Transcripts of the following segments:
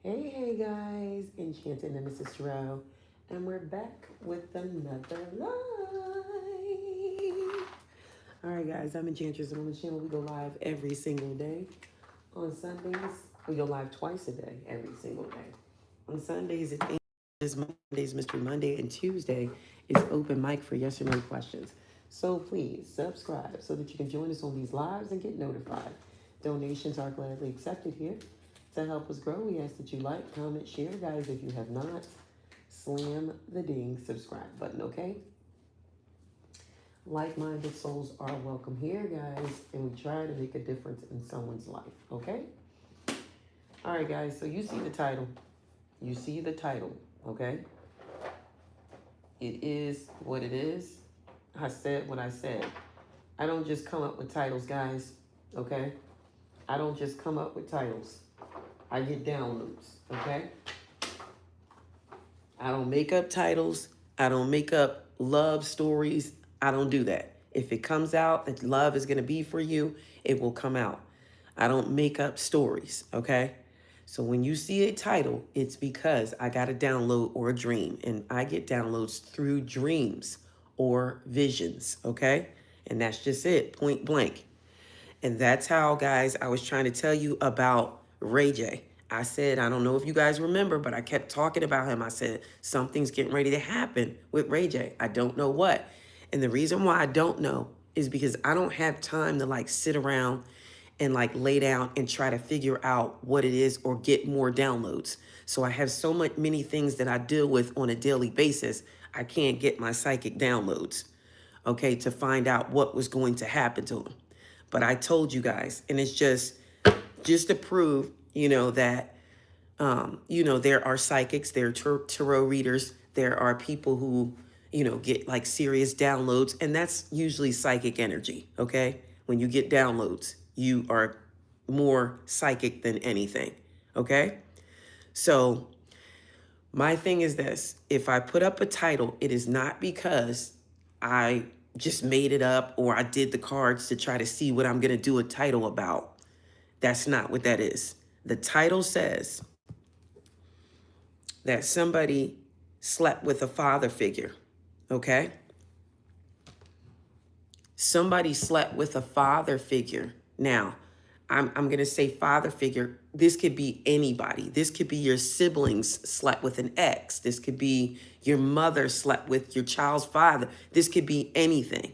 Hey guys, Enchanted and Mrs. Tarot, and we're back with another live. All right, guys, I'm Enchantress, and on the channel we go live every single day. On Sundays, we go live twice a day, every single day. On Sundays, it is Monday's Mystery Monday, and Tuesday is open mic for yes or no questions. So please subscribe so that you can join us on these lives and get notified. Donations are gladly accepted here. To help us grow, we ask that you like, comment, share. Guys, if you have not, slam the ding subscribe button, okay? Like-minded souls are welcome here, guys, and we try to make a difference in someone's life, okay? All right, guys, so you see the title. You see the title, okay? It is what it is. I said what I said. I don't just come up with titles, guys, okay? I don't just come up with titles. I get downloads, okay? I don't make up titles. I don't make up love stories. I don't do that. If it comes out that love is going to be for you, it will come out. I don't make up stories, okay? So when you see a title, it's because I got a download or a dream, and I get downloads through dreams or visions, okay? And that's just it, point blank. And that's how, guys, I was trying to tell you about Ray J. I said, I don't know if you guys remember, but I kept talking about him. I said, something's getting ready to happen with Ray J. I don't know what. And the reason why I don't know is because I don't have time to like sit around and like lay down and try to figure out what it is or get more downloads. So I have so many things that I deal with on a daily basis. I can't get my psychic downloads, okay, to find out what was going to happen to him. But I told you guys, and it's just to prove, that, there are psychics, there are tarot readers, there are people who, get like serious downloads, and that's usually psychic energy, okay? When you get downloads, you are more psychic than anything, okay? So my thing is this: if I put up a title, it is not because I just made it up or I did the cards to try to see what I'm going to do a title about. That's not what that is. The title says that somebody slept with a father figure, okay? Somebody slept with a father figure. Now, I'm going to say father figure. This could be anybody. This could be your siblings slept with an ex. This could be your mother slept with your child's father. This could be anything.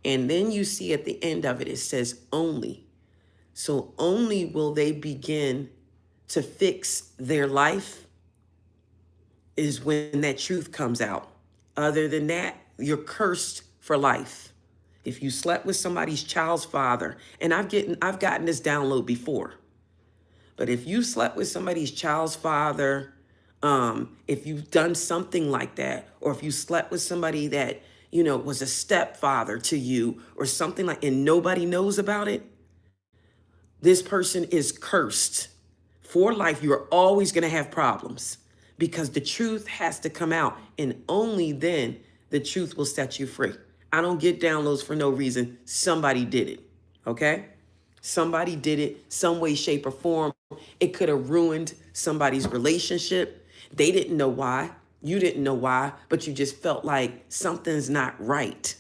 And then you see at the end of it, it says only. So only will they begin to fix their life is when that truth comes out. Other than that, you're cursed for life. If you slept with somebody's child's father, and I've gotten this download before, but if you slept with somebody's child's father, if you've done something like that, or if you slept with somebody that, was a stepfather to you or something like, and nobody knows about it, this person is cursed for life. You're always going to have problems because the truth has to come out, and only then the truth will set you free. I don't get downloads for no reason. Somebody did it, okay? Somebody did it some way, shape, or form. It could have ruined somebody's relationship. They didn't know why. You didn't know why, but you just felt like something's not right.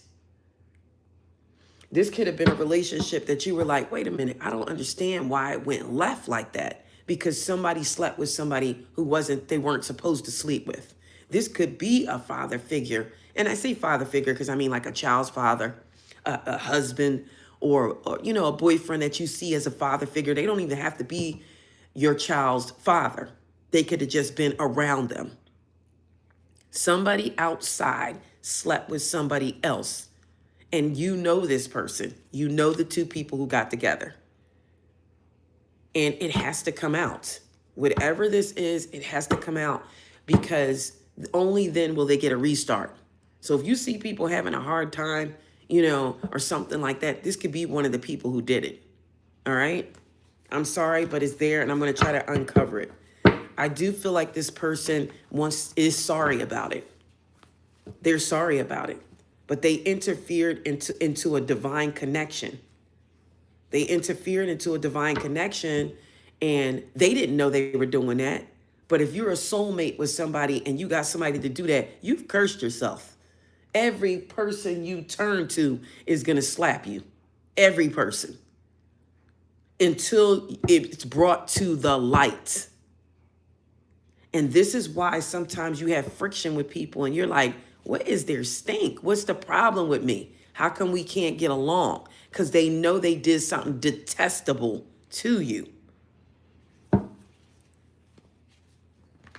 This could have been a relationship that you were like, wait a minute, I don't understand why it went left like that, because somebody slept with somebody who they weren't supposed to sleep with. This could be a father figure. And I say father figure because I mean like a child's father, a husband, or a boyfriend that you see as a father figure. They don't even have to be your child's father. They could have just been around them. Somebody outside slept with somebody else. And you know this person. You know the two people who got together. And it has to come out. Whatever this is, it has to come out, because only then will they get a restart. So if you see people having a hard time, or something like that, this could be one of the people who did it. All right? I'm sorry, but it's there, and I'm going to try to uncover it. I do feel like this person is sorry about it. They're sorry about it. But they interfered into a divine connection. They interfered into a divine connection, And they didn't know they were doing that. But if you're a soulmate with somebody and you got somebody to do that, you've cursed yourself. Every person you turn to is going to slap you. Every person. Until it's brought to the light. And this is why sometimes you have friction with people and you're like, what is their stink? What's the problem with me? How come we can't get along? Because they know they did something detestable to you.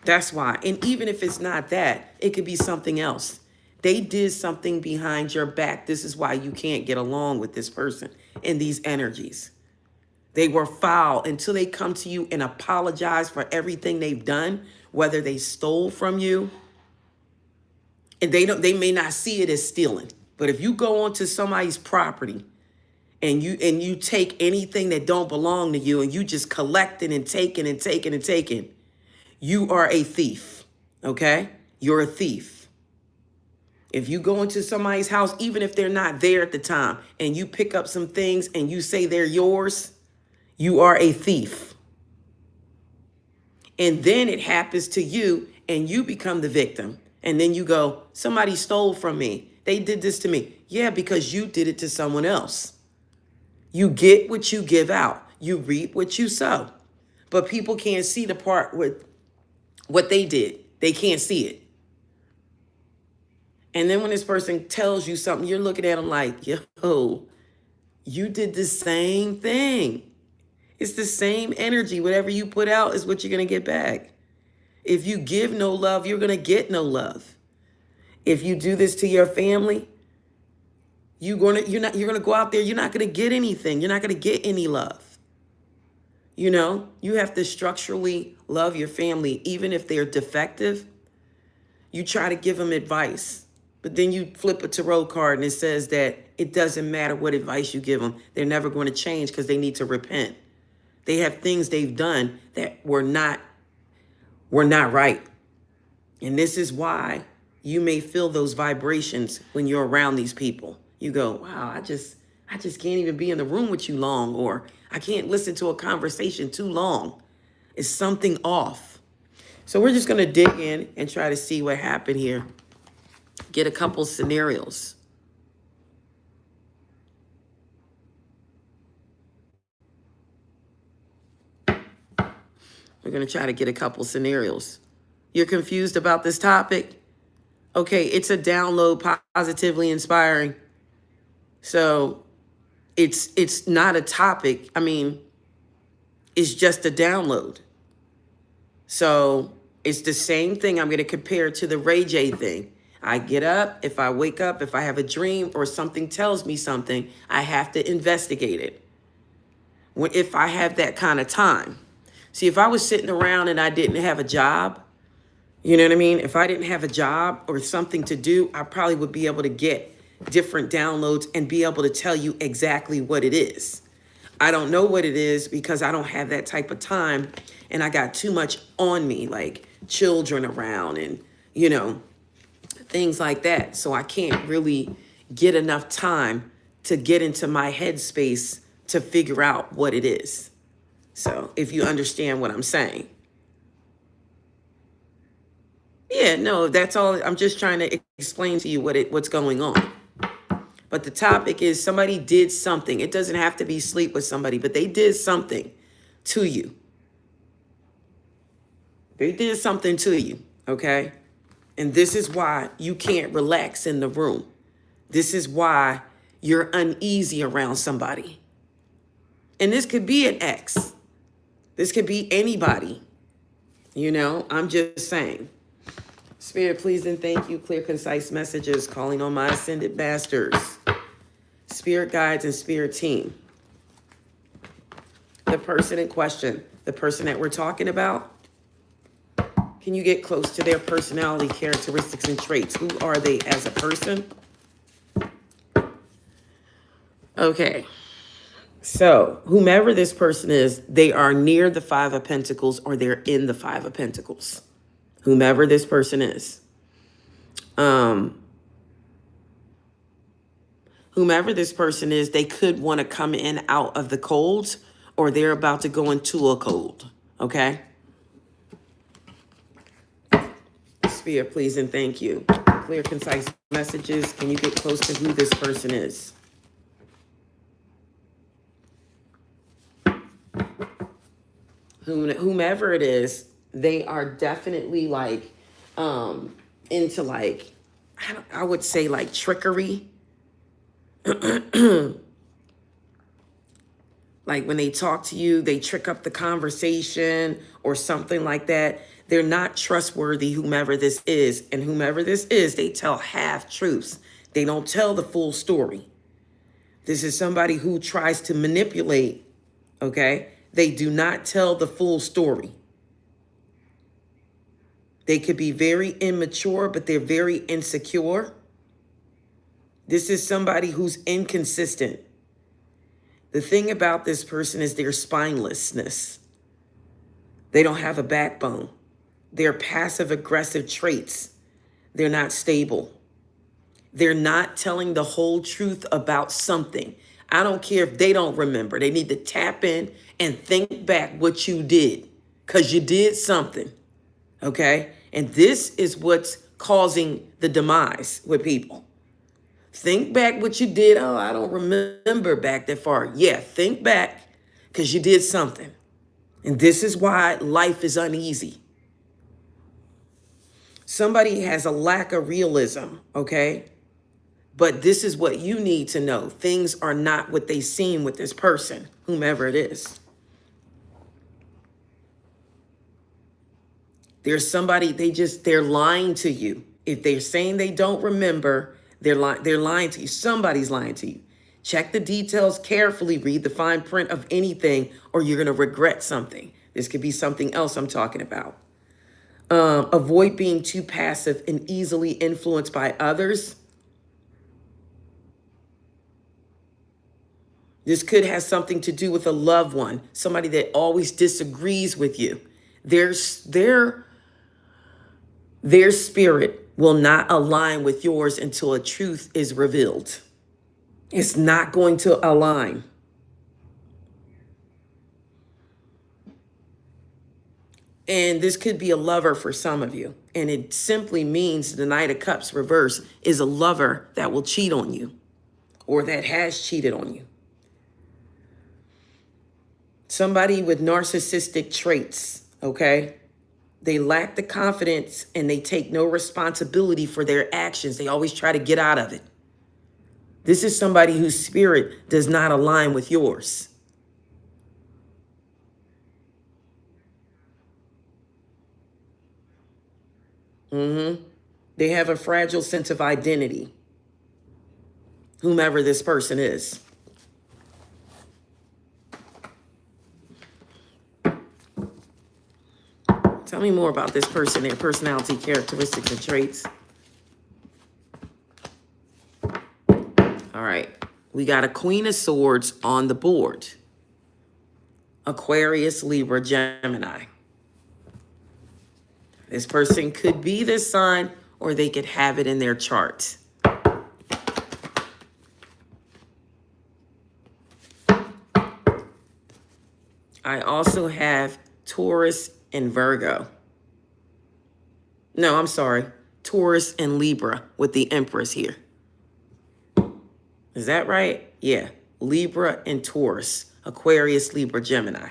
That's why. And even if it's not that, it could be something else. They did something behind your back. This is why you can't get along with this person and these energies. They were foul until they come to you and apologize for everything they've done, whether they stole from you. And they may not see it as stealing. But if you go onto somebody's property and you take anything that don't belong to you and you just collecting and taking and taking and taking, you are a thief. Okay? You're a thief. If you go into somebody's house, even if they're not there at the time, and you pick up some things and you say they're yours, you are a thief. And then it happens to you and you become the victim. And then you go, somebody stole from me. They did this to me. Yeah, because you did it to someone else. You get what you give out. You reap what you sow. But people can't see the part with what they did. They can't see it. And then when this person tells you something, you're looking at them like, yo, you did the same thing. It's the same energy. Whatever you put out is what you're going to get back. If you give no love, you're going to get no love. If you do this to your family, you're going to go out there, you're not going to get anything. You're not going to get any love. You know, you have to structurally love your family, even if they're defective. You try to give them advice, but then you flip a tarot card and it says that it doesn't matter what advice you give them. They're never going to change because they need to repent. They have things they've done that were not right. And this is why you may feel those vibrations when you're around these people. You go, wow, I just can't even be in the room with you long, or I can't listen to a conversation too long. It's something off. So we're just going to dig in and try to see what happened here. Get a couple scenarios. We're going to try to get a couple scenarios. You're confused about this topic? Okay, it's a download, positively inspiring. So it's not a topic. I mean, it's just a download. So it's the same thing. I'm going to compare it to the Ray J thing. I get up, if I wake up, if I have a dream or something tells me something, I have to investigate it. If I have that kind of time. See, if I was sitting around and I didn't have a job, you know what I mean? If I didn't have a job or something to do, I probably would be able to get different downloads and be able to tell you exactly what it is. I don't know what it is because I don't have that type of time and I got too much on me, like children around and, you know, things like that. So I can't really get enough time to get into my headspace to figure out what it is. So if you understand what I'm saying. Yeah, no, that's all. I'm just trying to explain to you what's going on. But the topic is somebody did something. It doesn't have to be sleep with somebody, but they did something to you. They did something to you, okay? And this is why you can't relax in the room. This is why you're uneasy around somebody. And this could be an ex. This could be anybody. You know, I'm just saying. Spirit, please and thank you. Clear, concise messages calling on my ascended masters, spirit guides, and spirit team. The person in question, the person that we're talking about, can you get close to their personality, characteristics, and traits? Who are they as a person? Okay. So whomever this person is, they are near the Five of Pentacles or they're in the Five of Pentacles. Whomever this person is. Whomever this person is, they could want to come in out of the colds or they're about to go into a cold, okay? Spirit, please and thank you. Clear, concise messages. Can you get close to who this person is? Whomever it is, they are definitely like into like, I would say like trickery. Like when they talk to you, they trick up the conversation or something like that. They're not trustworthy, whomever this is. And whomever this is, they tell half truths. They don't tell the full story. This is somebody who tries to manipulate, okay? They do not tell the full story. They could be very immature, but they're very insecure. This is somebody who's inconsistent. The thing about this person is their spinelessness. They don't have a backbone. They're passive aggressive traits. They're not stable. They're not telling the whole truth about something. I don't care if they don't remember. They need to tap in and think back what you did, because you did something, okay? And this is what's causing the demise with people. Think back what you did. Oh, I don't remember back that far. Yeah, think back because you did something. And this is why life is uneasy. Somebody has a lack of realism, okay? But this is what you need to know. Things are not what they seem with this person, whomever it is. There's somebody, they're lying to you. If they're saying they don't remember, they're lying to you. Somebody's lying to you. Check the details carefully. Read the fine print of anything, or you're going to regret something. This could be something else I'm talking about. Avoid being too passive and easily influenced by others. This could have something to do with a loved one, somebody that always disagrees with you. Their spirit will not align with yours until a truth is revealed. It's not going to align. And this could be a lover for some of you. And it simply means the Knight of Cups reverse is a lover that will cheat on you or that has cheated on you. Somebody with narcissistic traits, okay? They lack the confidence and they take no responsibility for their actions. They always try to get out of it. This is somebody whose spirit does not align with yours. They have a fragile sense of identity, whomever this person is. Tell me more about this person, their personality, characteristics, and traits. All right. We got a Queen of Swords on the board. Aquarius, Libra, Gemini. This person could be this sign, or they could have it in their chart. I also have Taurus and Virgo. No, I'm sorry. Taurus and Libra with the Empress here. Is that right? Yeah. Libra and Taurus. Aquarius, Libra, Gemini.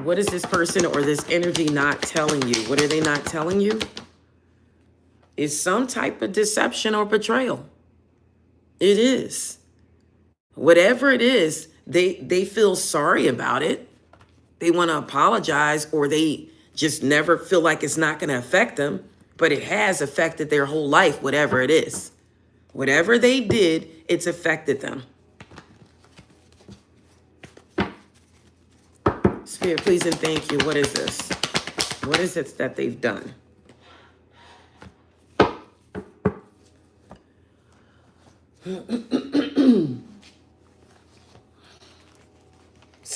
What is this person or this energy not telling you? What are they not telling you? It's some type of deception or betrayal. It is. Whatever it is, they feel sorry about it. They want to apologize, or they just never feel like it's not going to affect them. But it has affected their whole life, whatever it is. Whatever they did, it's affected them. Spirit, please and thank you. What is this? What is it that they've done?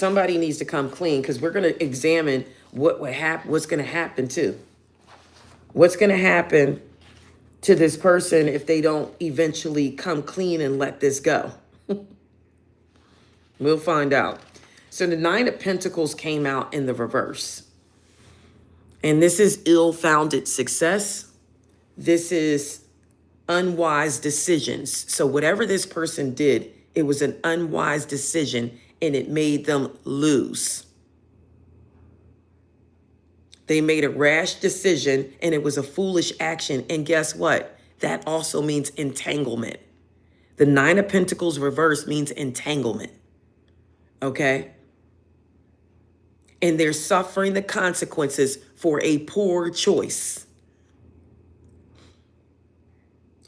Somebody needs to come clean, because we're going to examine what's going to happen too. What's going to happen to this person if they don't eventually come clean and let this go. We'll find out. So the Nine of Pentacles came out in the reverse. And this is ill-founded success. This is unwise decisions. So whatever this person did, it was an unwise decision and it made them lose. They made a rash decision and it was a foolish action. And guess what? That also means entanglement. The Nine of Pentacles reverse means entanglement. Okay? And they're suffering the consequences for a poor choice.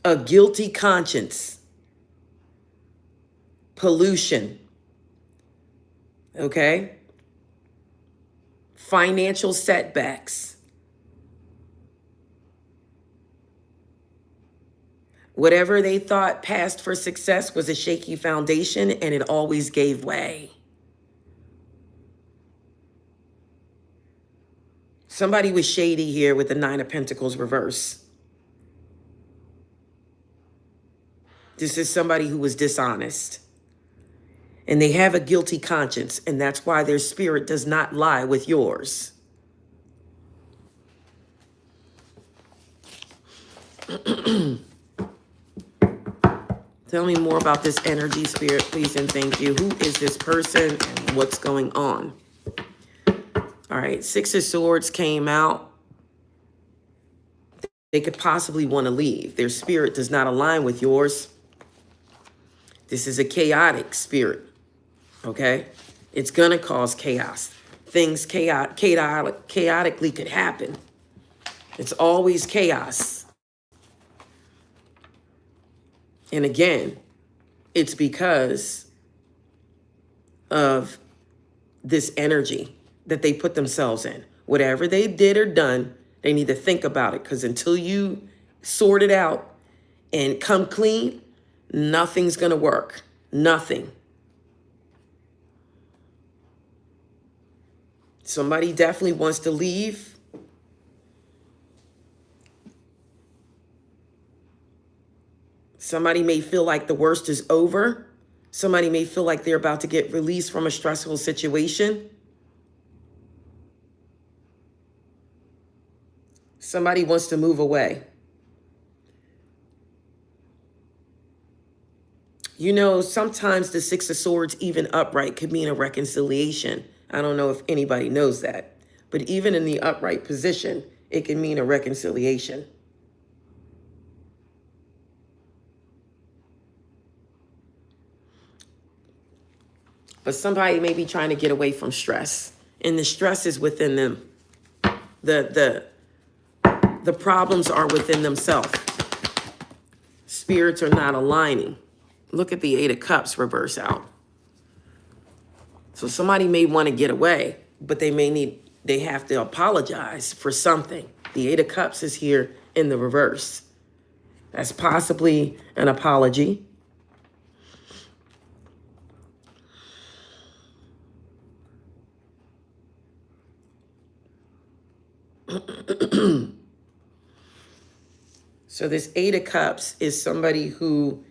A guilty conscience. Pollution. Okay? Financial setbacks. Whatever they thought passed for success was a shaky foundation and it always gave way. Somebody was shady here with the Nine of Pentacles reverse. This is somebody who was dishonest. And they have a guilty conscience, and that's why their spirit does not lie with yours. Tell me more about this energy, Spirit, please, and thank you. Who is this person and what's going on? All right, Six of Swords came out. They could possibly want to leave. Their spirit does not align with yours. This is a chaotic spirit, okay? It's going to cause chaos. Things chaotically could happen. It's always chaos. And again, it's because of this energy that they put themselves in. Whatever they did or done, they need to think about it, because until you sort it out and come clean, nothing's going to work. Nothing. Somebody definitely wants to leave. Somebody may feel like the worst is over. Somebody may feel like they're about to get released from a stressful situation. Somebody wants to move away. You know, sometimes the Six of Swords, even upright, could mean a reconciliation. I don't know if anybody knows that. But even in the upright position, it can mean a reconciliation. But somebody may be trying to get away from stress. And the stress is within them. The problems are within themselves. Spirits are not aligning. Look at the Eight of Cups reverse out. So somebody may want to get away, but they have to apologize for something. The Eight of Cups is here in the reverse. That's possibly an apology. So this Eight of Cups is somebody who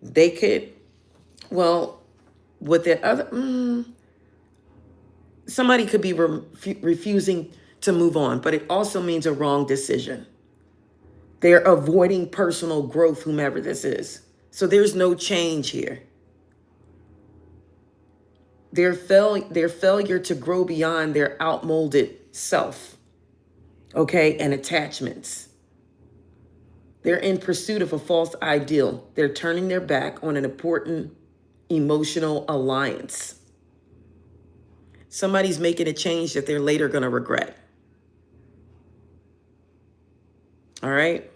they could, well, with the other, somebody could be refusing to move on, but it also means a wrong decision. They're avoiding personal growth, whomever this is. So there's no change here. Their failure to grow beyond their outmolded self, okay, and attachments. They're in pursuit of a false ideal. They're turning their back on an important emotional alliance. Somebody's making a change that they're later going to regret. All right?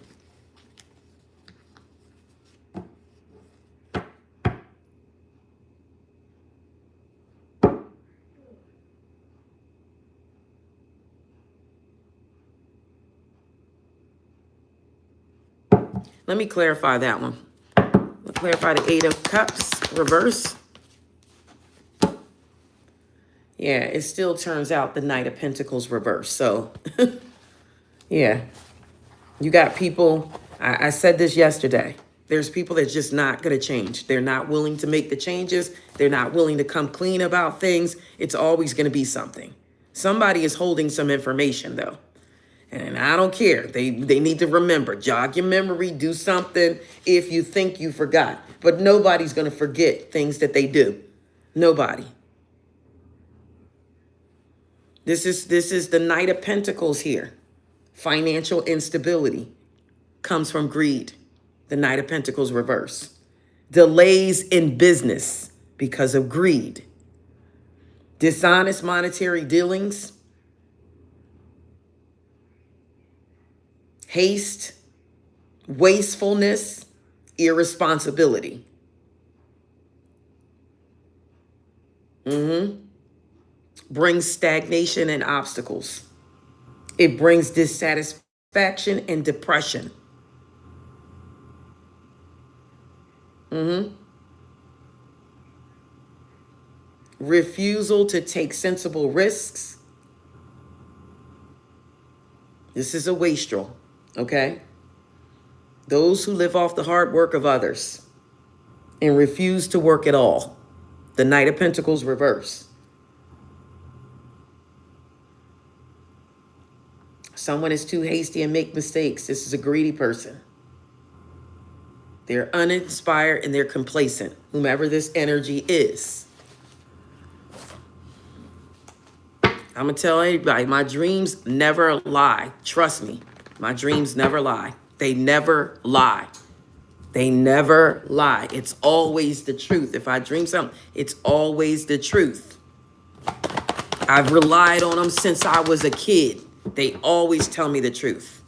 Let me clarify that one. Clarify the Eight of Cups reverse. Yeah, it still turns out the Knight of Pentacles reverse. So, yeah, you got people, I said this yesterday. There's people that's just not going to change. They're not willing to make the changes. They're not willing to come clean about things. It's always going to be something. Somebody is holding some information, though. And I don't care. They need to remember. Jog your memory. Do something if you think you forgot. But nobody's going to forget things that they do. Nobody. This is the Knight of Pentacles here. Financial instability comes from greed. The Knight of Pentacles reverse. Delays in business because of greed. Dishonest monetary dealings. Haste. Wastefulness. Irresponsibility. Brings stagnation and obstacles. It brings dissatisfaction and depression. Refusal to take sensible risks. This is a wastrel, okay? Those who live off the hard work of others and refuse to work at all. The Knight of Pentacles reverse. Someone is too hasty and make mistakes. This is a greedy person. They're uninspired and they're complacent, whomever this energy is. I'm going to tell anybody, my dreams never lie. Trust me, my dreams never lie. They never lie. They never lie. It's always the truth. If I dream something, it's always the truth. I've relied on them since I was a kid. They always tell me the truth.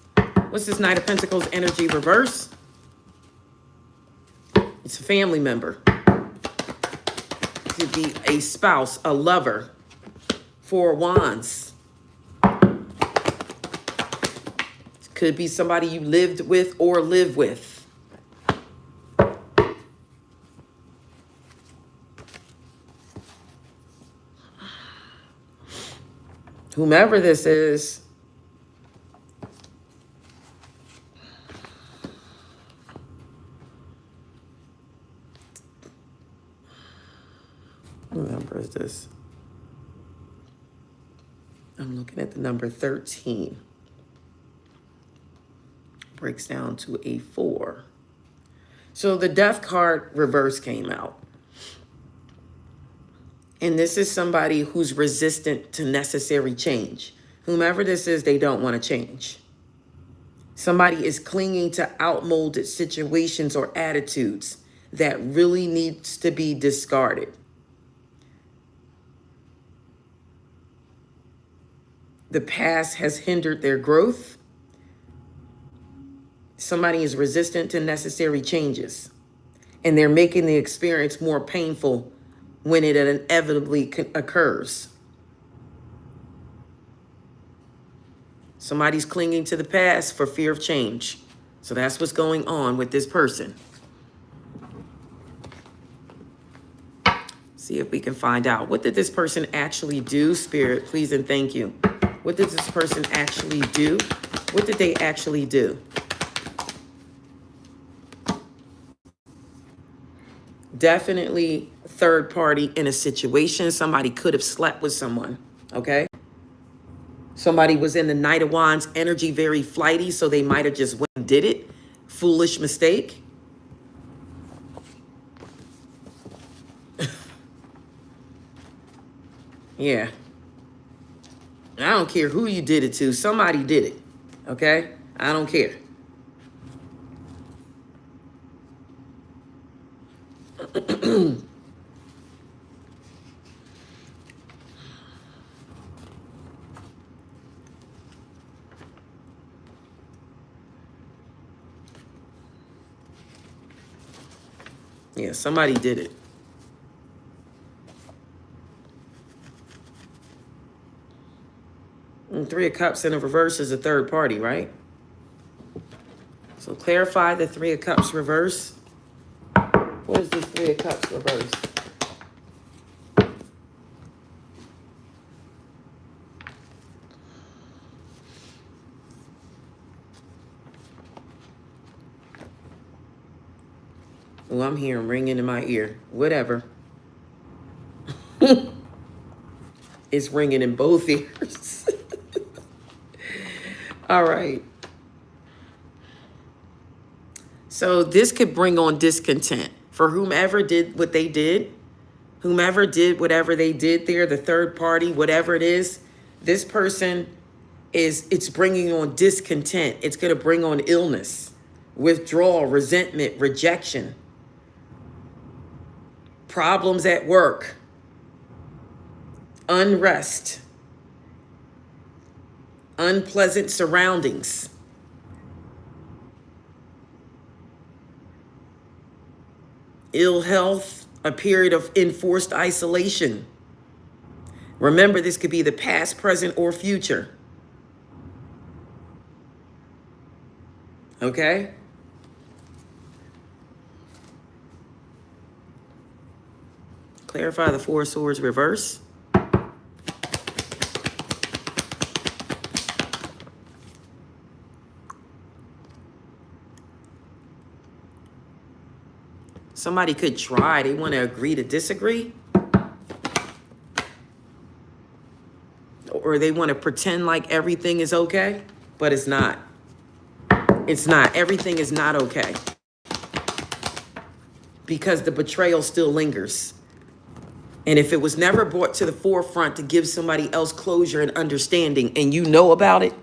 What's this Knight of Pentacles energy reverse? It's a family member. It could be a spouse, a lover. Four of Wands. It could be somebody you lived with or live with. Whomever this is, what number is this? I'm looking at the number 13. Breaks down to a 4. So the Death card reverse came out. And this is somebody who's resistant to necessary change. Whomever this is, they don't want to change. Somebody is clinging to outmoded situations or attitudes that really needs to be discarded. The past has hindered their growth. Somebody is resistant to necessary changes, and they're making the experience more painful when it inevitably occurs. Somebody's clinging to the past for fear of change. So that's what's going on with this person. See if we can find out. What did this person actually do, Spirit? Please and thank you. What did this person actually do? What did they actually do? Definitely third party in a situation. Somebody could have slept with someone, okay? Somebody was in the Knight of Wands energy, very flighty, so they might have just went and did it. Foolish mistake. Yeah. I don't care who you did it to. Somebody did it, okay? I don't care. Yeah, somebody did it. And Three of Cups in a reverse is a third party, right? So clarify the Three of Cups reverse. What is this Three of Cups reverse? Oh, I'm hearing ringing in my ear. Whatever. It's ringing in both ears. All right. So this could bring on discontent for whomever did what they did, whomever did whatever they did there, the third party, whatever it is. This person it's bringing on discontent. It's going to bring on illness, withdrawal, resentment, rejection, problems at work, unrest, unpleasant surroundings. Ill health, a period of enforced isolation. Remember, this could be the past, present, or future. Okay? Clarify the Four of Swords reverse. Somebody could try. They want to agree to disagree. Or they want to pretend like everything is okay, but it's not. It's not. Everything is not okay. Because the betrayal still lingers. And if it was never brought to the forefront to give somebody else closure and understanding, and you know about it,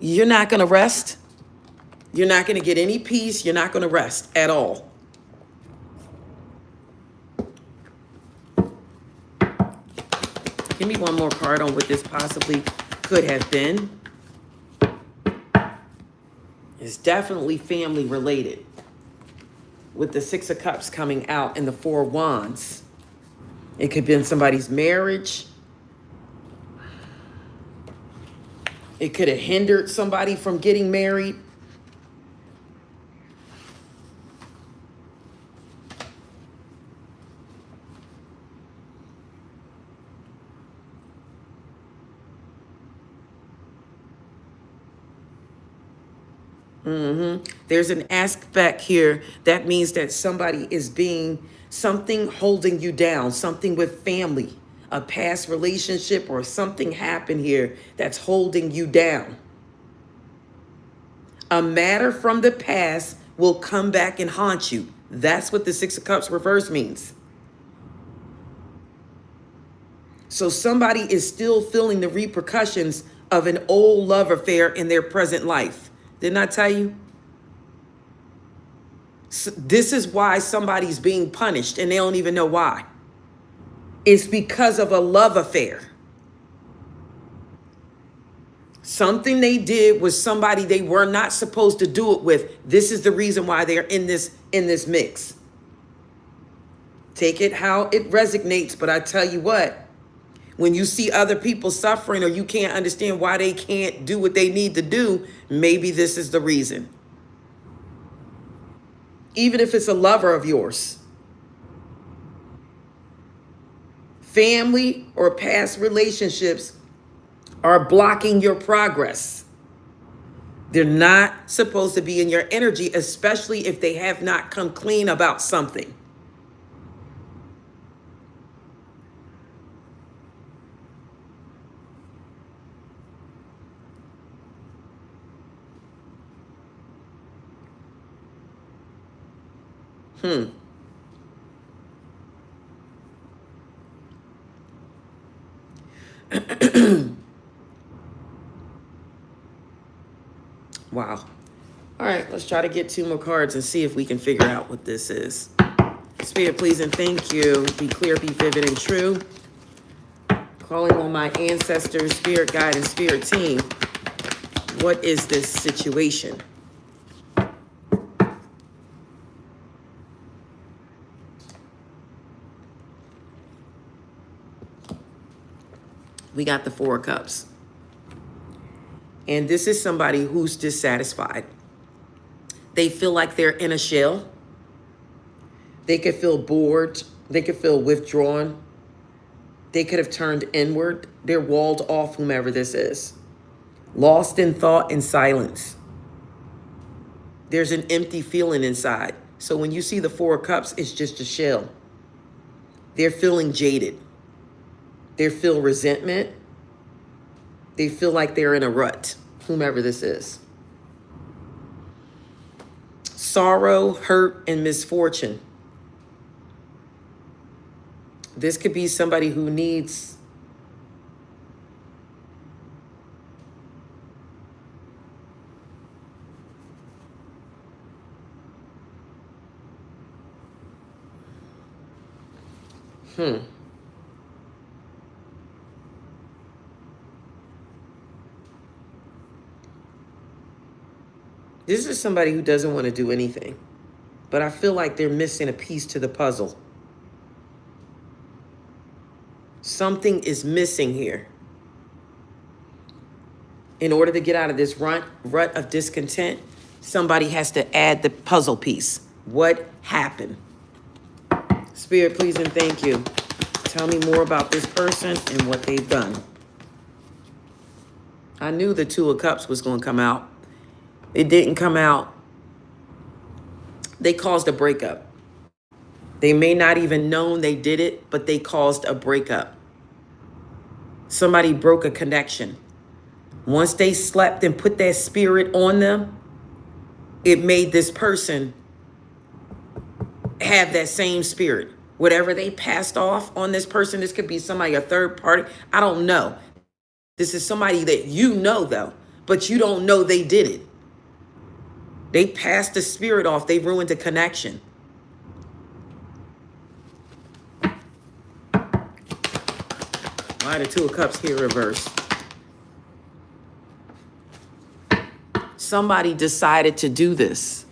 you're not going to rest. You're not going to get any peace. You're not going to rest at all. Give me one more card on what this possibly could have been. It's definitely family related. With the Six of Cups coming out and the Four of Wands. It could be in somebody's marriage. It could have hindered somebody from getting married. There's an aspect here that means that somebody is being something holding you down, something with family, a past relationship or something happened here that's holding you down. A matter from the past will come back and haunt you. That's what the Six of Cups reverse means. So somebody is still feeling the repercussions of an old love affair in their present life. Didn't I tell you? So this is why somebody's being punished and they don't even know why. It's because of a love affair. Something they did was somebody they were not supposed to do it with. This is the reason why they're in this mix. Take it how it resonates, but I tell you what, when you see other people suffering or you can't understand why they can't do what they need to do, maybe this is the reason. Even if it's a lover of yours. Family or past relationships are blocking your progress. They're not supposed to be in your energy, especially if they have not come clean about something. Wow. All right, let's try to get 2 more cards and see if we can figure out what this is. Spirit, please and thank you. Be clear, be vivid, and true. Calling on my ancestors, spirit guide, and spirit team. What is this situation? We got the Four of Cups. And this is somebody who's dissatisfied. They feel like they're in a shell. They could feel bored. They could feel withdrawn. They could have turned inward. They're walled off, whomever this is. Lost in thought and silence. There's an empty feeling inside. So when you see the Four of Cups, it's just a shell. They're feeling jaded. They feel resentment. They feel like they're in a rut, whomever this is. Sorrow, hurt, and misfortune. This could be somebody who needs This is somebody who doesn't want to do anything, but I feel like they're missing a piece to the puzzle. Something is missing here. In order to get out of this rut of discontent, somebody has to add the puzzle piece. What happened? Spirit, please and thank you. Tell me more about this person and what they've done. I knew the Two of Cups was going to come out. It didn't come out. They caused a breakup. They may not even known they did it, but they caused a breakup. Somebody broke a connection. Once they slept and put that spirit on them, it made this person have that same spirit. Whatever they passed off on this person, this could be somebody, a third party. I don't know. This is somebody that you know, though, but you don't know they did it. They passed the spirit off. They ruined the connection. Why the Two of Cups here reversed? Somebody decided to do this.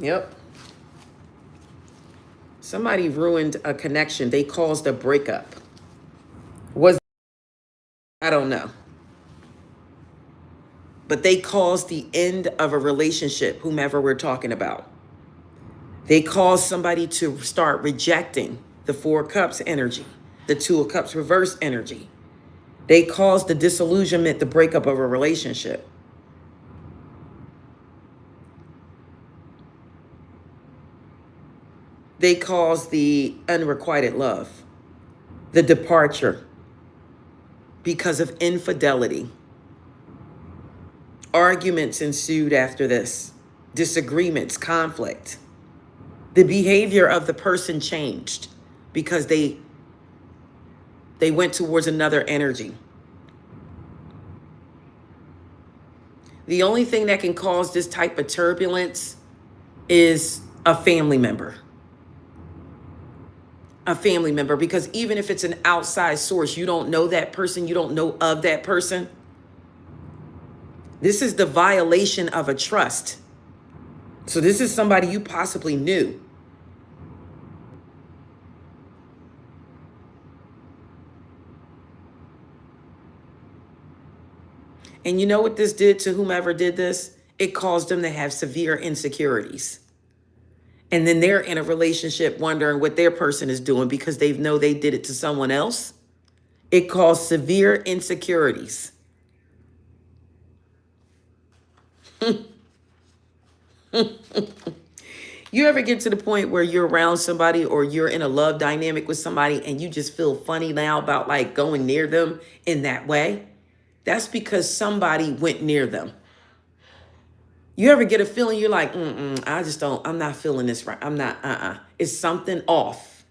Yep. Somebody ruined a connection. They caused a breakup. I don't know. But they caused the end of a relationship, whomever we're talking about. They caused somebody to start rejecting the Four of Cups energy, the Two of Cups reverse energy. They caused the disillusionment, the breakup of a relationship. They caused the unrequited love, the departure because of infidelity. Arguments ensued after this, disagreements, conflict. The behavior of the person changed because they went towards another energy. The only thing that can cause this type of turbulence is a family member. A family member, because even if it's an outside source, you don't know that person, you don't know of that person. This is the violation of a trust. So this is somebody you possibly knew. And you know what this did to whomever did this? It caused them to have severe insecurities. And then they're in a relationship wondering what their person is doing because they know they did it to someone else. It caused severe insecurities. You ever get to the point where you're around somebody or you're in a love dynamic with somebody and you just feel funny now about like going near them in that way? That's because somebody went near them. You ever get a feeling you're like, I'm not feeling this right. I'm not, It's something off.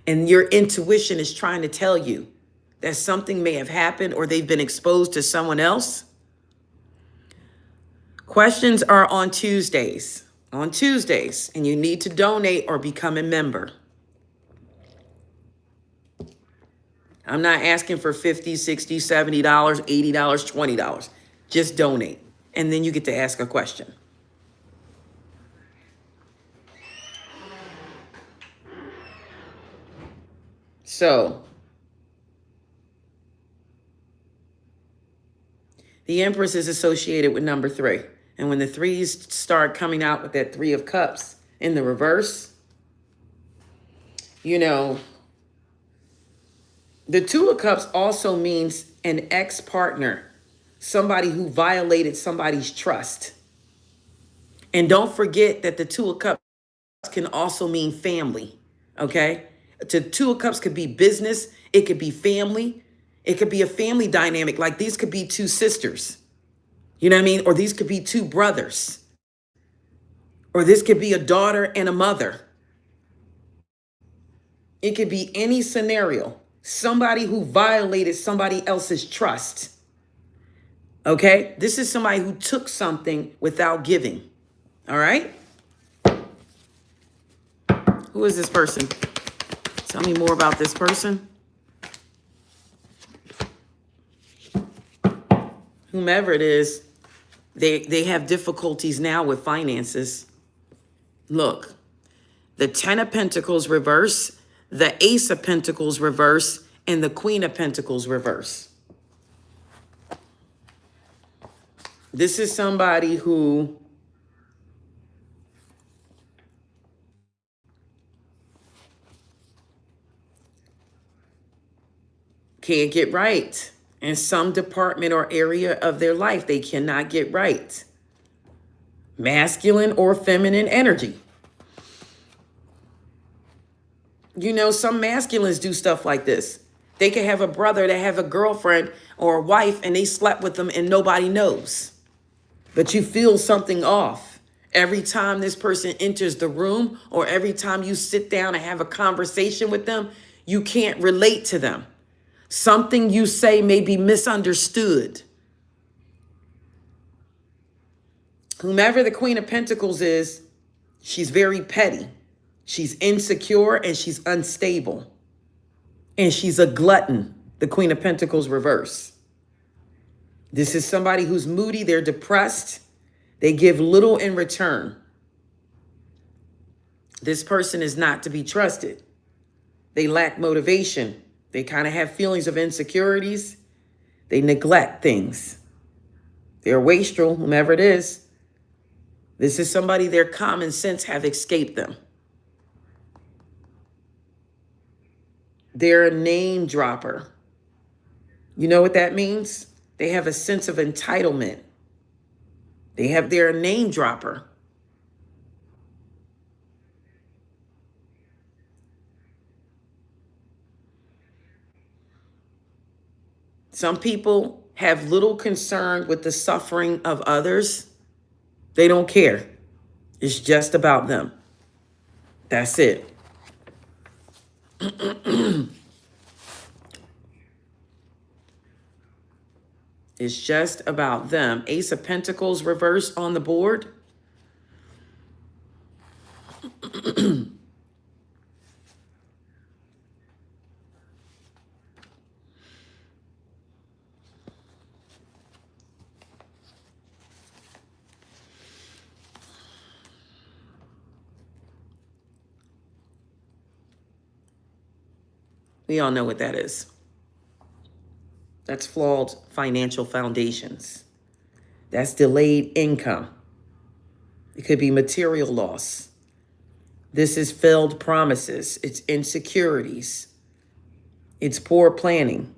And your intuition is trying to tell you that something may have happened or they've been exposed to someone else. Questions are on Tuesdays. And you need to donate or become a member. I'm not asking for $50, $60, $70, $80, $20. Just donate. And then you get to ask a question. So, the Empress is associated with number 3. And when the threes start coming out with that Three of Cups in the reverse, You know, the Two of Cups also means an ex-partner, somebody who violated somebody's trust. And don't forget that the Two of Cups can also mean family, okay? The Two of Cups could be business, it could be family, it could be a family dynamic. Like these could be two sisters, you know what I mean? Or these could be two brothers, or this could be a daughter and a mother. It could be any scenario. Somebody who violated somebody else's trust. Okay? This is somebody who took something without giving. All right? Who is this person? Tell me more about this person. Whomever it is, they have difficulties now with finances. Look, the Ten of Pentacles reverse, the Ace of Pentacles reverse, and the Queen of Pentacles reverse. This is somebody who can't get right in some department or area of their life. They cannot get right. Masculine or feminine energy. You know, some masculines do stuff like this. They could have a brother that have a girlfriend or a wife and they slept with them and nobody knows. But you feel something off every time this person enters the room, or every time you sit down and have a conversation with them. You can't relate to them. Something you say may be misunderstood. Whomever the Queen of Pentacles is, she's very petty. She's insecure and she's unstable. And she's a glutton, the Queen of Pentacles reverse. This is somebody who's moody, they're depressed, they give little in return. This person is not to be trusted. They lack motivation. They kind of have feelings of insecurities. They neglect things. They're wastrel, whomever it is. This is somebody their common sense have escaped them. They're a name dropper. You know what that means? They have a sense of entitlement. They're a name dropper. Some people have little concern with the suffering of others. They don't care. It's just about them. That's it. It's just about them. Ace of Pentacles reverse on the board. We all know what that is. That's flawed financial foundations. That's delayed income. It could be material loss. This is failed promises. It's insecurities. It's poor planning.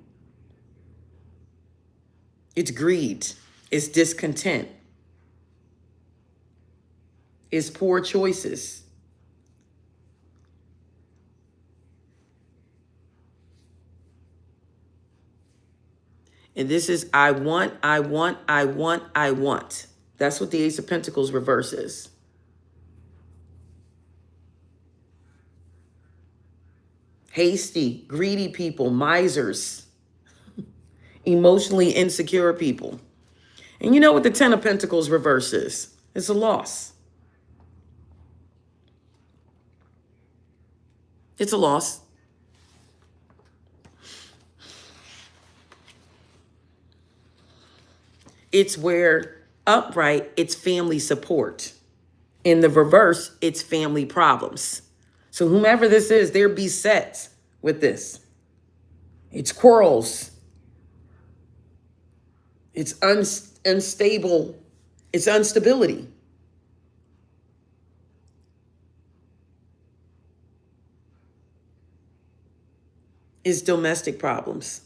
It's greed. It's discontent. It's poor choices. And this is I want, I want, I want, I want. That's what the Ace of Pentacles reverse is. Hasty, greedy people, misers, emotionally insecure people. And you know what the Ten of Pentacles reverse is? It's a loss. It's a loss. It's where upright, it's family support. In the reverse, it's family problems. So whomever this is, they're beset with this. It's quarrels. It's unstable. It's instability. It's domestic problems.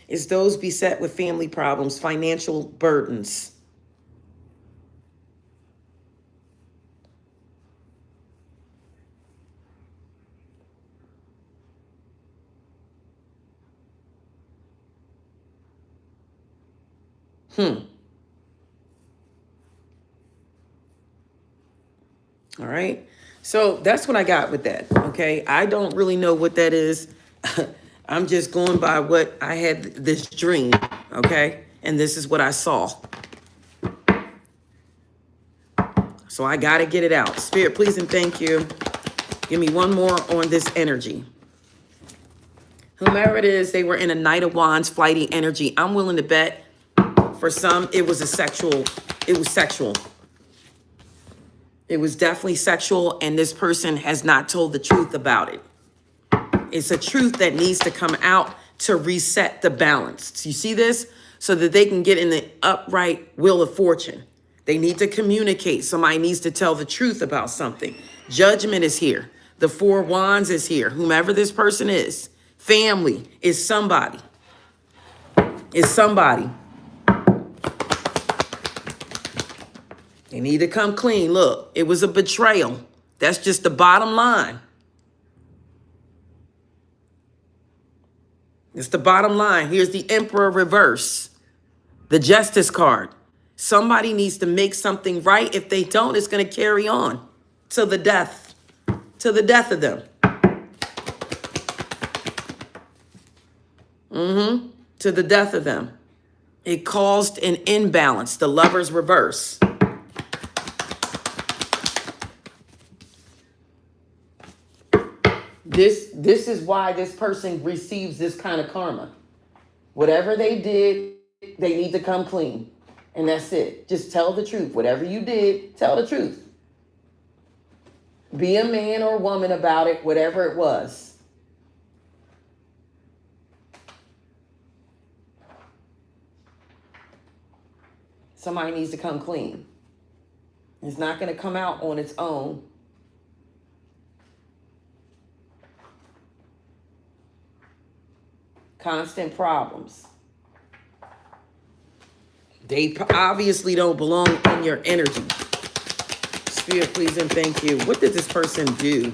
It's those beset with family problems, financial burdens. All right. So that's what I got with that. Okay. I don't really know what that is. I'm just going by what I had this dream. Okay. And this is what I saw. So I got to get it out. Spirit, please and thank you. Give me one more on this energy. Whomever it is, they were in a Knight of Wands flighty energy. I'm willing to bet for some, it was sexual. It was definitely sexual, and this person has not told the truth about it. It's a truth that needs to come out to reset the balance. You see this? So that they can get in the upright wheel of fortune. They need to communicate. Somebody needs to tell the truth about something. Judgment is here. The Four of Wands is here. Whomever this person is. Family is somebody. Is somebody. They need to come clean. Look, it was a betrayal. That's just the bottom line. It's the bottom line. Here's the Emperor reverse. The Justice card. Somebody needs to make something right. If they don't, it's going to carry on to the death. To the death of them. To the death of them. It caused an imbalance. The Lover's reverse. This is why this person receives this kind of karma. Whatever they did, they need to come clean. And that's it. Just tell the truth. Whatever you did, tell the truth. Be a man or woman about it, whatever it was. Somebody needs to come clean. It's not going to come out on its own. Constant problems. They obviously don't belong in your energy. Spirit, please and thank you. What did this person do?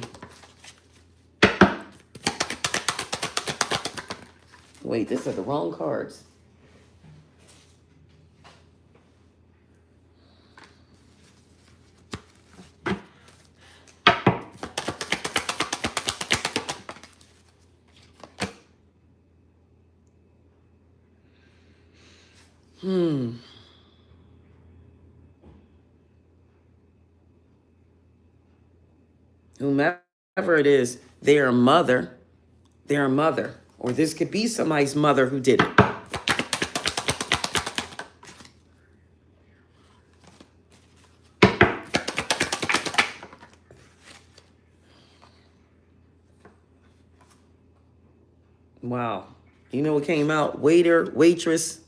Wait, these are the wrong cards. Whomever it is, they're a mother. They're a mother. Or this could be somebody's mother who did it. Wow. You know what came out? Waiter, waitress.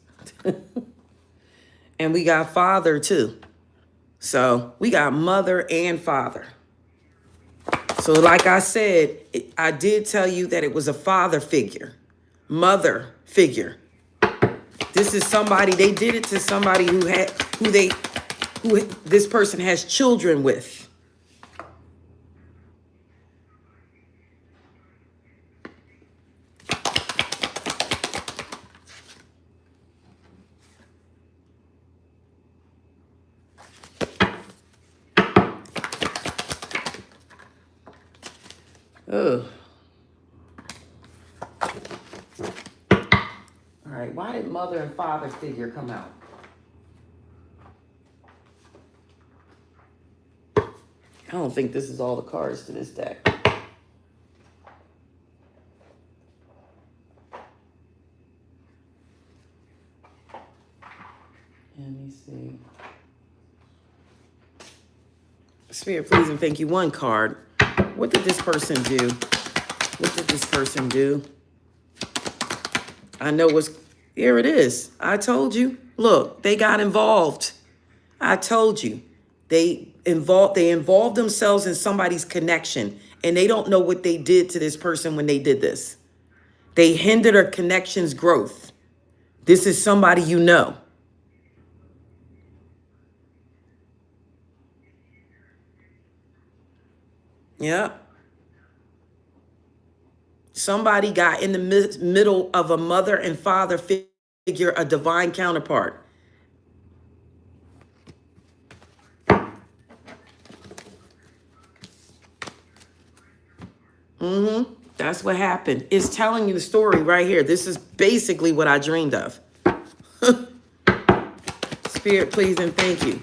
And we got father too. So we got mother and father. So like I said, I did tell you that it was a father figure, mother figure. This is somebody, they did it to somebody who this person has children with. Ugh. All right, why did mother and father figure come out? I don't think this is all the cards to this deck. Let me see. Spirit, please and thank you. One card. What did this person do? What did this person do? I know Here it is. I told you. Look, they got involved. I told you. They involved themselves in somebody's connection, and they don't know what they did to this person when they did this. They hindered a connection's growth. This is somebody you know. Yeah. Somebody got in the middle of a mother and father figure, a divine counterpart. That's what happened. It's telling you the story right here. This is basically what I dreamed of. Spirit, please and thank you.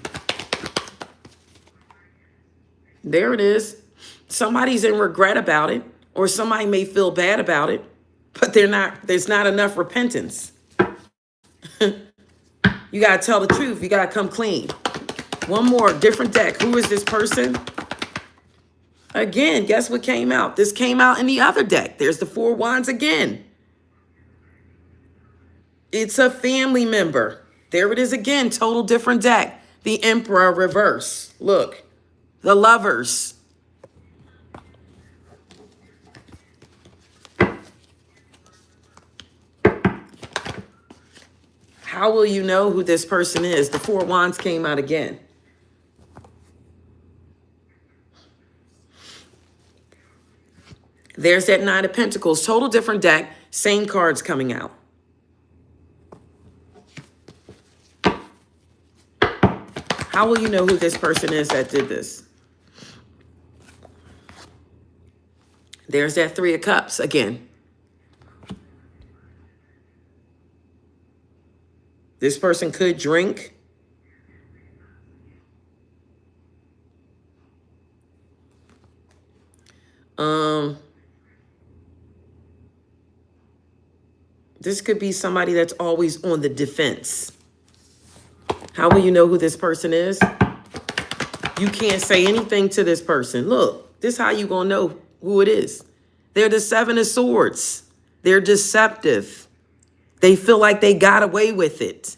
There it is. Somebody's in regret about it, or somebody may feel bad about it, but there's not enough repentance. You got to tell the truth. You got to come clean. One more, different deck. Who is this person? Again, guess what came out? This came out in the other deck. There's the Four Wands again. It's a family member. There it is again, total different deck. The Emperor reverse. Look, the Lovers. How will you know who this person is? The Four Wands came out again. There's that Nine of Pentacles, total different deck, same cards coming out. How will you know who this person is that did this? There's that Three of Cups again. This person could drink. This could be somebody that's always on the defense. How will you know who this person is? You can't say anything to this person. Look, this is how you gonna know who it is. They're the Seven of Swords. They're deceptive. They feel like they got away with it.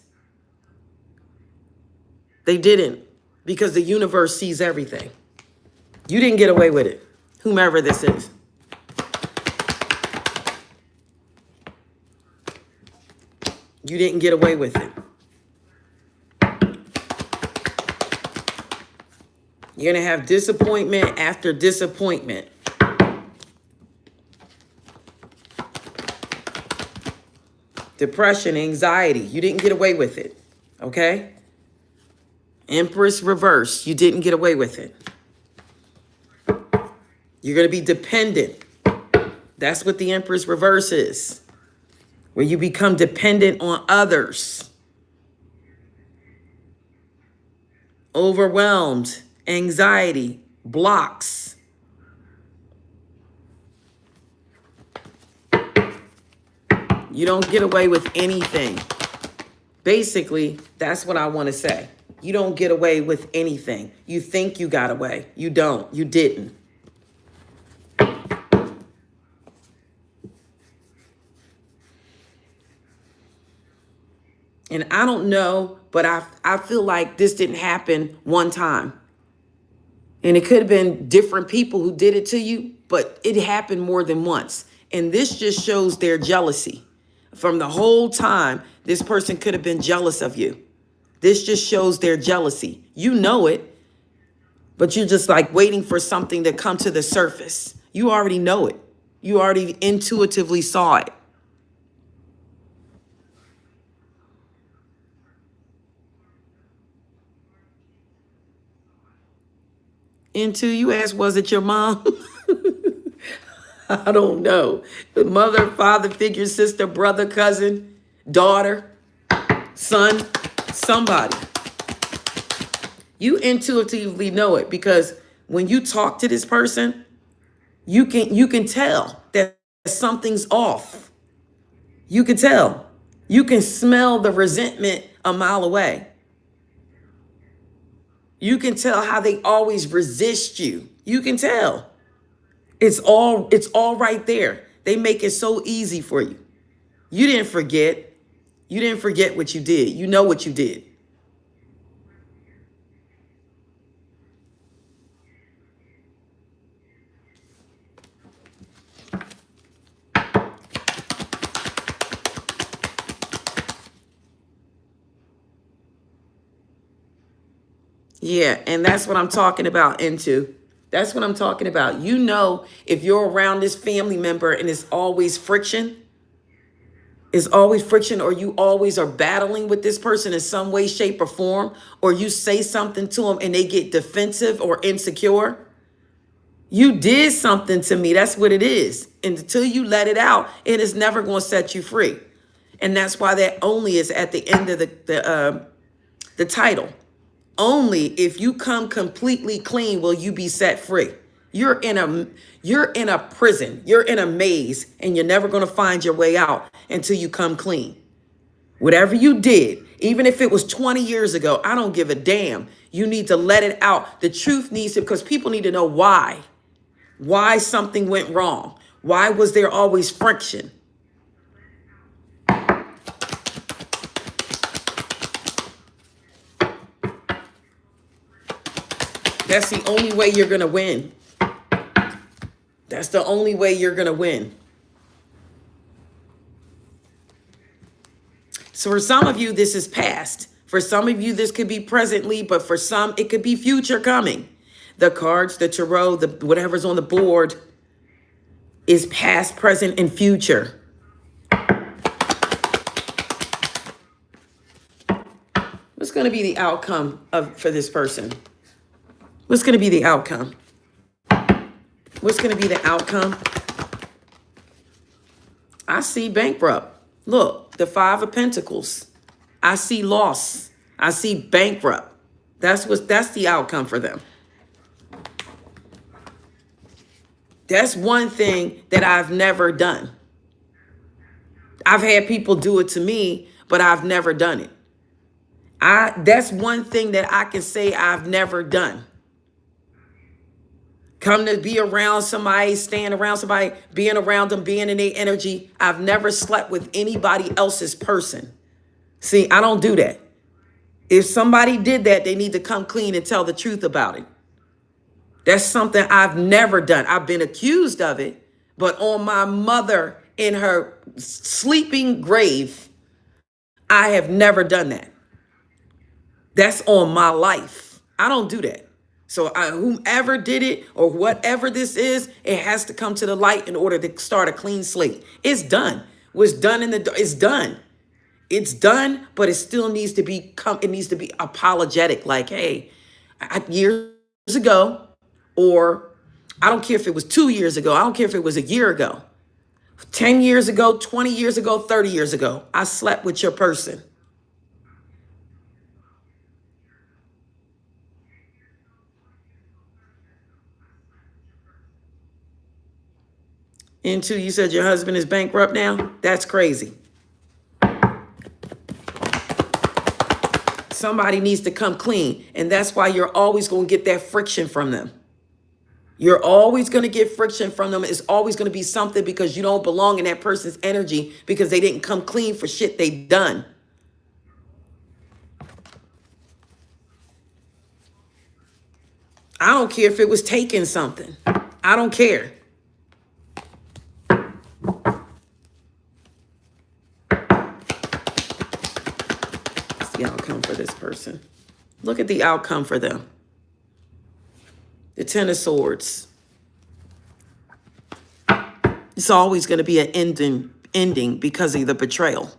They didn't, because the universe sees everything. You didn't get away with it, whomever this is. You didn't get away with it. You're going to have disappointment after disappointment. Depression, anxiety. You didn't get away with it. Okay? Empress reverse. You didn't get away with it. You're going to be dependent. That's what the Empress reverse is. Where you become dependent on others. Overwhelmed. Anxiety. Blocks. You don't get away with anything. Basically, that's what I want to say. You don't get away with anything. You think you got away. You don't. You didn't. And I don't know, but I feel like this didn't happen one time. And it could have been different people who did it to you, but it happened more than once. And this just shows their jealousy. From the whole time, this person could have been jealous of you. This just shows their jealousy. You know it, but you're just like waiting for something to come to the surface. You already know it. You already intuitively saw it. You asked, was it your mom? I don't know. The mother, father figure, sister, brother, cousin, daughter, son, somebody. You intuitively know it, because when you talk to this person, you can tell that something's off. You can tell. You can smell the resentment a mile away. You can tell how they always resist you. You can tell. It's all right there. They make it so easy for you. You didn't forget. You didn't forget what you did. You know what you did. Yeah, and that's what I'm talking about into. That's what I'm talking about. You know, if you're around this family member and it's always friction, or you always are battling with this person in some way, shape, or form, or you say something to them and they get defensive or insecure, you did something to me. That's what it is. And until you let it out, it is never going to set you free. And that's why that only is at the end of the title. Only if you come completely clean will you be set free. You're in a prison. You're in a maze, and you're never going to find your way out until you come clean. Whatever you did, even if it was 20 years ago, I don't give a damn. You need to let it out. The truth needs to, because people need to know why something went wrong. Why was there always friction? That's the only way you're going to win. That's the only way you're going to win. So for some of you, this is past. For some of you, this could be presently, but for some, it could be future coming. The cards, the tarot, whatever's on the board is past, present, and future. What's going to be the outcome for this person? What's going to be the outcome? What's going to be the outcome? I see bankrupt. Look, the Five of Pentacles. I see loss. I see bankrupt. That's the outcome for them. That's one thing that I've never done. I've had people do it to me, but I've never done it. That's one thing that I can say I've never done. Come to be around somebody, staying around somebody, being around them, being in their energy. I've never slept with anybody else's person. See, I don't do that. If somebody did that, they need to come clean and tell the truth about it. That's something I've never done. I've been accused of it, but on my mother in her sleeping grave, I have never done that. That's on my life. I don't do that. So whomever did it or whatever this is, it has to come to the light in order to start a clean slate. It's done. What's done it's done. It's done, but it still needs to it needs to be apologetic. Like, hey, years ago, or I don't care if it was 2 years ago. I don't care if it was a year ago, 10 years ago, 20 years ago, 30 years ago. I slept with your person. And two, you said your husband is bankrupt now? That's crazy. Somebody needs to come clean. And that's why you're always going to get that friction from them. You're always going to get friction from them. It's always going to be something because you don't belong in that person's energy because they didn't come clean for shit they've done. I don't care if it was taking something. I don't care. The outcome for this person. Look at the outcome for them. The Ten of Swords. It's always going to be an ending because of the betrayal.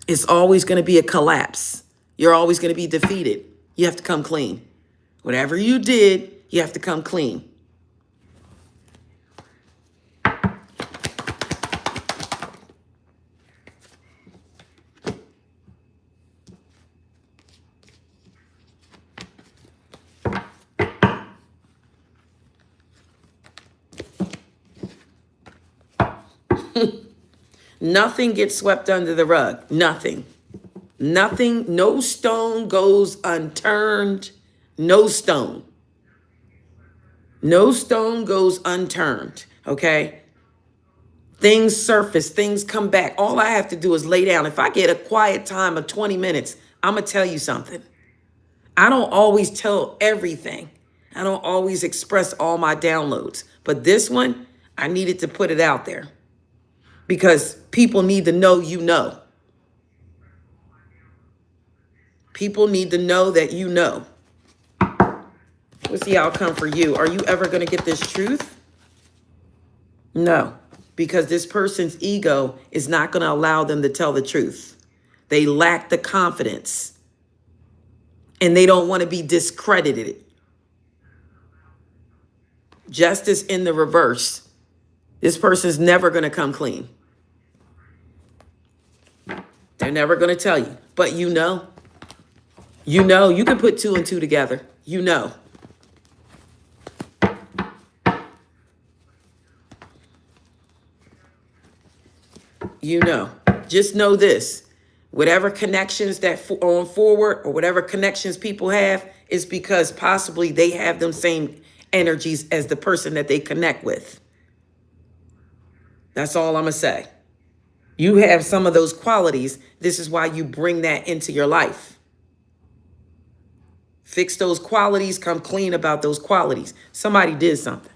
It's always going to be a collapse. You're always going to be defeated. You have to come clean. Whatever you did, you have to come clean. Nothing gets swept under the rug. Nothing. Nothing. No stone goes unturned. No stone. No stone goes unturned. Okay? Things surface, things come back. All I have to do is lay down. If I get a quiet time of 20 minutes, I'm going to tell you something. I don't always tell everything. I don't always express all my downloads. But this one, I needed to put it out there because people need to know you know. People need to know that you know. What's the outcome for you? Are you ever going to get this truth? No, because this person's ego is not going to allow them to tell the truth. They lack the confidence and they don't want to be discredited. Justice in the reverse. This person's never going to come clean. They're never going to tell you, but you know, you can put 2 and 2 together. You know. You know, just know this, whatever connections that on forward or whatever connections people have is because possibly they have them same energies as the person that they connect with. That's all I'm going to say. You have some of those qualities. This is why you bring that into your life. Fix those qualities, come clean about those qualities. Somebody did something.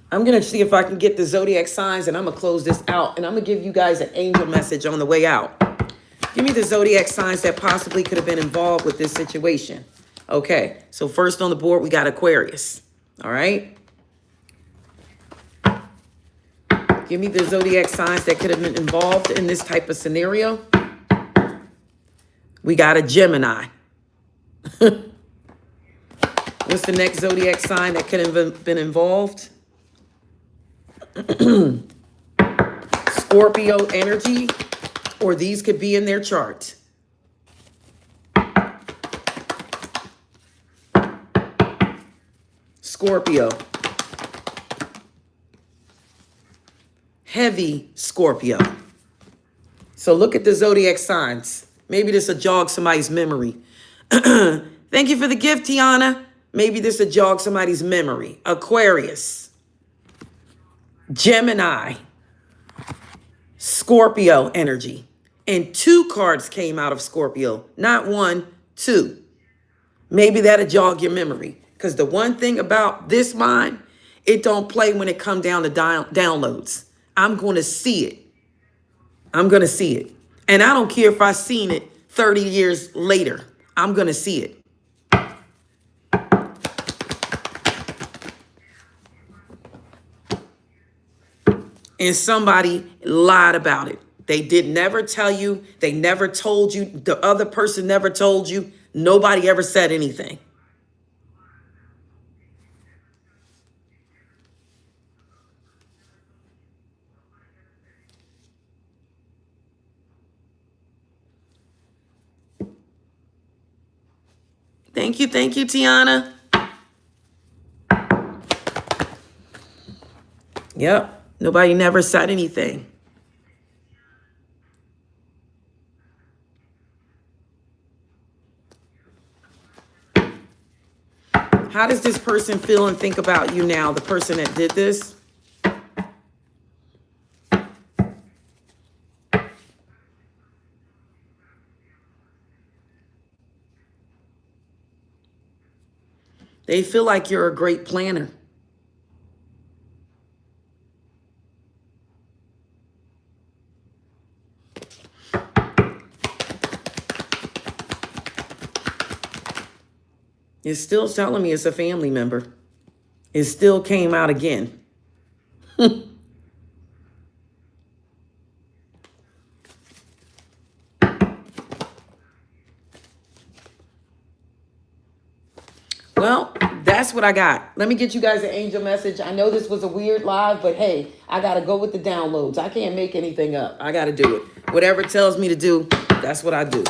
I'm going to see if I can get the zodiac signs and I'm going to close this out and I'm going to give you guys an angel message on the way out. Give me the zodiac signs that possibly could have been involved with this situation. Okay, so first on the board, we got Aquarius. All right. Give me the zodiac signs that could have been involved in this type of scenario. We got a Gemini. What's the next zodiac sign that could have been involved? Scorpio energy, or these could be in their chart. Scorpio. Heavy Scorpio. So look at the zodiac signs. Maybe this will jog somebody's memory. Thank you for the gift, Tiana. Maybe this will jog somebody's memory. Aquarius. Gemini, Scorpio energy. And 2 cards came out of Scorpio. Not 1, 2. Maybe that'll jog your memory. Because the one thing about this mind, it don't play when it come down to downloads. I'm going to see it. I'm going to see it. And I don't care if I've seen it 30 years later. I'm going to see it. And somebody lied about it. They did never tell you. They never told you. The other person never told you. Nobody ever said anything. Thank you, Tiana. Yep. Nobody never said anything. How does this person feel and think about you now, the person that did this? They feel like you're a great planner. It's still telling me it's a family member. It still came out again. Well, that's what I got. Let me get you guys an angel message. I know this was a weird live, but hey, I got to go with the downloads. I can't make anything up. I got to do it. Whatever it tells me to do, that's what I do.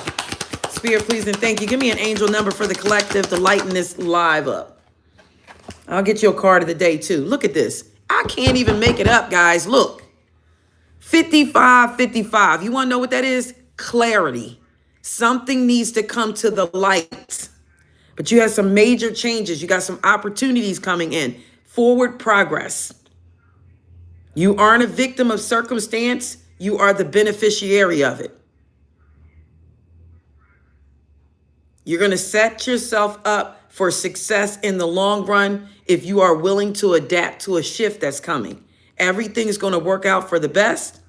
Spirit, please and thank you. Give me an angel number for the collective to lighten this live up. I'll get you a card of the day too. Look at this. I can't even make it up, guys. Look. 55. You want to know what that is? Clarity. Something needs to come to the light. But you have some major changes. You got some opportunities coming in. Forward progress. You aren't a victim of circumstance. You are the beneficiary of it. You're going to set yourself up for success in the long run if you are willing to adapt to a shift that's coming. Everything is going to work out for the best.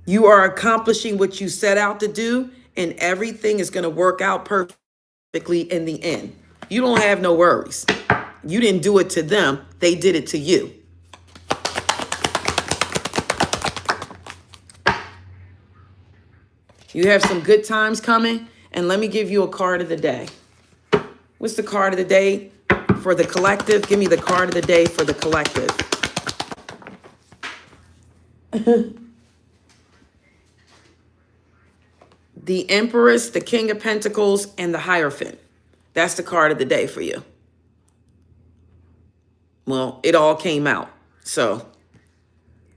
You are accomplishing what you set out to do, and everything is going to work out perfectly in the end. You don't have no worries. You didn't do it to them. They did it to you. You have some good times coming, and let me give you a card of the day. What's the card of the day for the collective? Give me the card of the day for the collective. The Empress, the King of Pentacles, and the Hierophant. That's the card of the day for you. Well, it all came out. So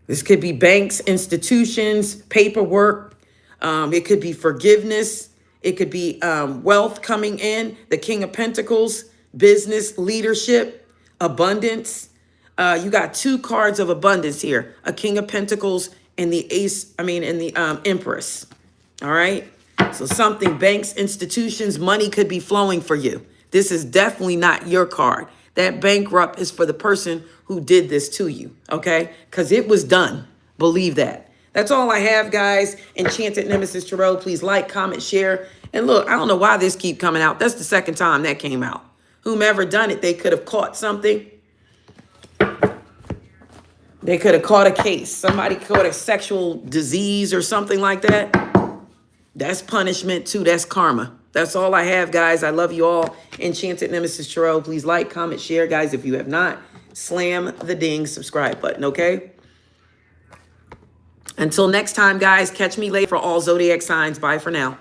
this could be banks, institutions, paperwork. It could be forgiveness. It could be wealth coming in. The King of Pentacles, business, leadership, abundance. You got two cards of abundance here. A King of Pentacles and the Empress. All right. So something, banks, institutions, money could be flowing for you. This is definitely not your card. That bankrupt is for the person who did this to you, okay? Because it was done. Believe that. That's all I have, guys. Enchanted Nemesis Tarot. Please like, comment, share. And look, I don't know why this keep coming out. That's the second time that came out. Whomever done it, they could have caught something. They could have caught a case. Somebody caught a sexual disease or something like that. That's punishment too. That's karma. That's all I have, guys. I love you all. Enchanted Nemesis Tarot. Please like, comment, share, guys. If you have not, slam the ding subscribe button, okay? Until next time, guys, catch me later for all Zodiac signs. Bye for now.